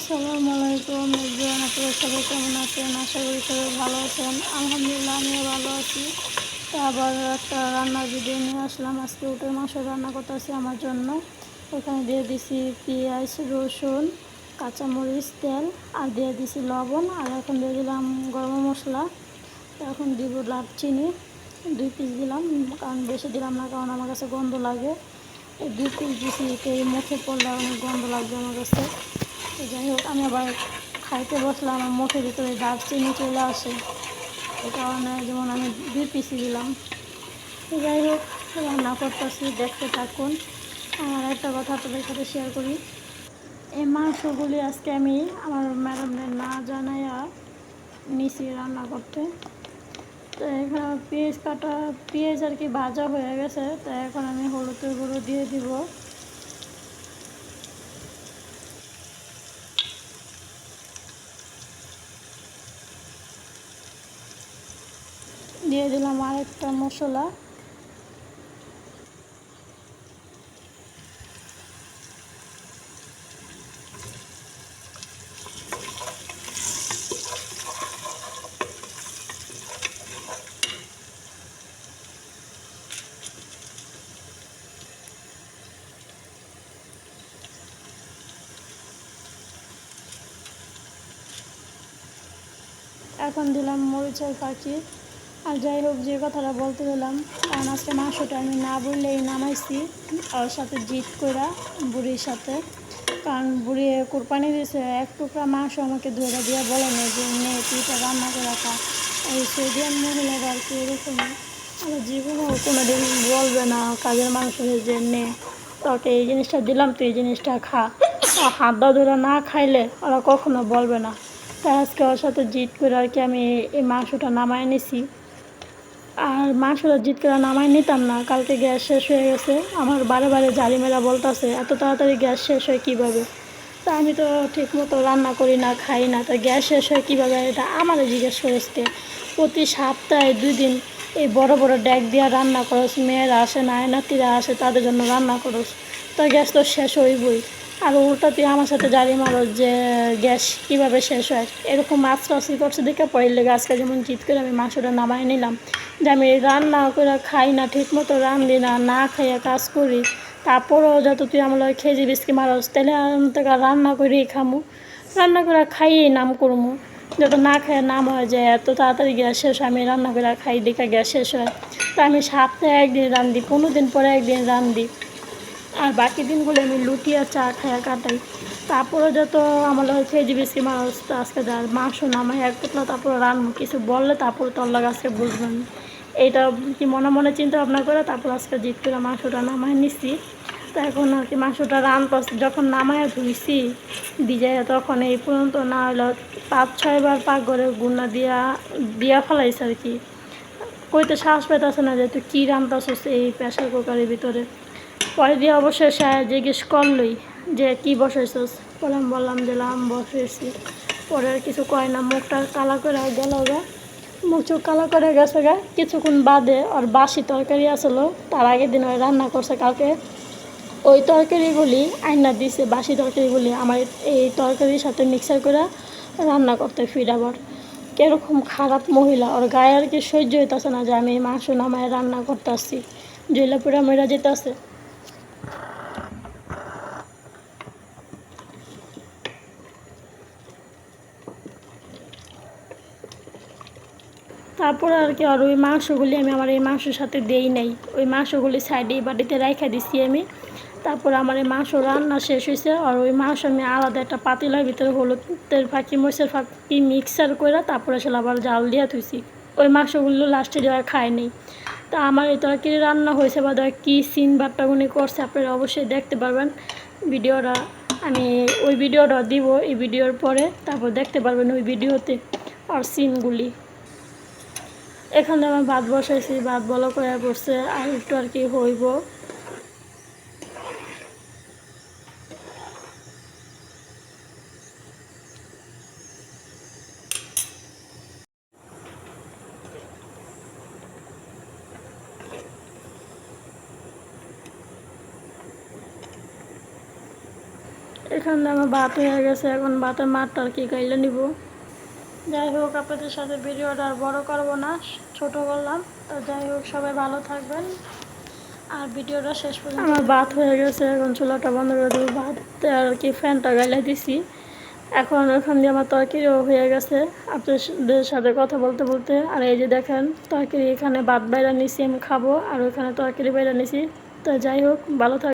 আসসালামু আলাইকুম এভরিওয়ান, আপনারা সবাই কেমন আছেন? আশা করি সবাই ভালো আছেন। আলহামদুলিল্লাহ আমিও ভালো আছি। তো আবার একটা রান্নার ভিডিও নিয়ে আসলাম। আজকে উটের মাংস রান্না করতেছি আমার জন্য। এখানে দিয়ে দিছি পেঁয়াজ, রসুন, কাঁচামরিচ, তেল আর দিয়ে দিছি লবণ, আর এখন দিয়ে দিলাম গরম মশলা। তো এখন দিব চিনি 2 পিস দিলাম, কারণ বেশি দিলাম না, কারণ আমার কাছে গন্ধ লাগে। এই 2 পিস দিছি, এই মুখে পড়লে অনেক গন্ধ লাগবে আমার কাছে। তো যাই হোক, আমি আবার খাইতে বসলাম, আমার মুখের ভিতরে দারচিনি চলে আসে, এই কারণে যেমন আমি 2 পিসই দিলাম। তো যাই হোক, রান্না করতেছি, দেখতে থাকুন। আর একটা কথা আপনাদের সাথে শেয়ার করি, এই মাংসগুলি আজকে আমি আমার ম্যাডামদের না জানাইয়া নিছি রান্না করতে। তো এখানে পেঁয়াজ আর কি ভাজা হয়ে গেছে। তো এখন আমি হলুদের গুঁড়ো দিয়ে দিব, দিয়ে দিলাম আরেকটা মশলা। এখন দিলাম মরিচের ফাঁকি। আর যাই হোক, যে কথাটা বলতে দিলাম, কারণ আজকে মাংসটা আমি না বললেই নামাইছি ওর সাথে জিত কইরা বুড়ির সাথে। কারণ বুড়ি কোরবানি দিয়েছে, এক টুকরা মাংস আমাকে ধরে দিয়ে বলে না যে নে তুইটা রান্না করে রাখা। এই সৌদিয়ান মহিলারা আর কি এরকমই, আমার জীবনেও কোনো দিন বলবে না কাজের মাংস যে নে তোকে এই জিনিসটা দিলাম, তুই এই জিনিসটা খা। হাত দা ধরে না খাইলে ওরা কখনো বলবে না। তাই আজকে ওর সাথে জিদ করে আর কি আমি এই মাংসটা নামায় নিছি। আর মাংসটা জিদ করে নামায় নিতাম না, কালকে গ্যাস শেষ হয়ে গেছে। আমার বারে বারে জারিমেরা বলতেছে এত তাড়াতাড়ি গ্যাস শেষ হয় কীভাবে। তা আমি তো ঠিক মতো রান্না করি না, খাই না, তো গ্যাস শেষ হয় কীভাবে এটা আমারও জিজ্ঞেস করেছে। প্রতি সপ্তাহে 2 দিন এই বড় বড় ড্যাক দিয়ে রান্না করস, মেয়েরা আসে, নাতিরা আসে, তাদের জন্য রান্না করস, তো গ্যাস তো শেষ হইবই। আর উল্টা তুই আমার সাথে জারি মারো যে গ্যাস কীভাবে শেষ হয়। এরকম আশ্বাসি করছে দেখে পরে লেগে আজকে যেমন জিত করে আমি মাংসটা নামাই নিলাম, যে আমি রান্না করে খাই না, ঠিক মতো রান্ধি না, না খাইয়া কাজ করি, তারপরেও যত তুই আমার খেজি বিস্কি মারস, তাহলে আমি তোকে রান্না করেই খামু, রান্না করে খাইয়েই নাম করমু। যত না খাইয়ে নাম হয়ে যায় এত তাড়াতাড়ি গ্যাস শেষ হয়, আমি রান্না করে খাই দেখে গ্যাস শেষ হয়। তা আমি সপ্তাহে 1 দিন রান্ধি, 15 দিন পরে 1 দিন রান্ধি, আর বাকি দিনগুলো আমি লুটি আর চা খাইয়া কাটাই। তারপরে যত আমার খেজি বিস্কি মারস, তো আজকে যার মাংস নামাই এক পুতলা, তারপরে রান্না কিছু বললে তারপরে তোর লাগে আজকে বুঝবেন। এইটা কি মনে মনে চিন্তা ভাবনা করে তারপর আজকে জিত করে মাংসটা নামাই নিছি। তো এখন আর কি মাংসটা যখন নামায় ধুইছি ভিজাইয়া, তখন এই পর্যন্ত না হলো 5-6 বার পাকঘরে গুনা দিয়া ফেলাইছে আর কি। কইতে সাহস পেতেছে না যে তুই কী রান্তাছিস এই প্রেশার কুকারের ভিতরে। পরে দিয়ে অবশ্যই সে জিজ্ঞেস করলই যে কী বসাইছিস, বললাম যে লাম বসাইছি। পরে আর কিছু কয় না, মুখটা কালা করে গেল গা, মুখ চোখ কালা করে গেছে গা। কিছুক্ষণ বাদে ওর বাসি তরকারি আসলো, তার আগের দিন ওই রান্না করছে কালকে, ওই তরকারিগুলি আইনা দিছে, বাসি তরকারিগুলি আমার এই তরকারির সাথে মিক্সার করে রান্না করতে। ফির আবার কীরকম খারাপ মহিলা, ওর গায়ে আর কি সহ্য হইতেছে না যে আমি মাংস নামায় রান্না করতেছি, জইলা পুরা মেরা যেতেছে। তারপরে আর কি, আর ওই মাংসগুলি আমি আমার এই মাংসের সাথে দেই নাই, ওই মাংসগুলি সাইডে বাটিতে রাইখা দিছি আমি। তারপর আমার এই মাংস রান্না শেষ হয়েছে, আর ওই মাংস আমি আলাদা একটা পাতিলার ভিতরে হলুদের ফাঁকি মরিচের ফাঁকি মিক্সার করে তারপরে আসলে আবার জাল দিয়া থুইছি। ওই মাংসগুলো লাস্টে দেওয়া খায় নেই। তা আমার এই তরকারি রান্না হয়েছে বা দেওয়া কী সিন বাট্টাগুনি করছে আপনারা অবশ্যই দেখতে পারবেন ভিডিওটা। আমি ওই ভিডিওটা দিব এই ভিডিওর পরে, তারপর দেখতে পারবেন ওই ভিডিওতে আর সিনগুলি। এখানে আমার ভাত বসাইছি, ভাত বলা করে পড়ছে, আর একটু আর কি হইব। এখানে আমার ভাত হয়ে গেছে, এখন ভাতের মাঠটা আর কি গাইলে নিব। যাই হোক, আপনাদের সাথে ভিডিওটা আর বড় করবো না, ছোট করলাম। তো যাই হোক, সবাই ভালো থাকবেন আর ভিডিওটা শেষ পর্যন্ত। আমার ভাত হয়ে গেছে, এখন চুলাটা বন্ধ করে দেবো। ভাত আর কি ফ্যানটা গাইলে দিছি। এখন ওখান দিয়ে আমার তরকারিও হয়ে গেছে আপনাদের সাথে কথা বলতে বলতে। আর এই যে দেখেন তরকারি, এখানে ভাত বাইরা নিছি, আমি খাবো, আর ওখানে তরকারি বাইরা নিছি। তো যাই হোক, ভালো থাকবেন।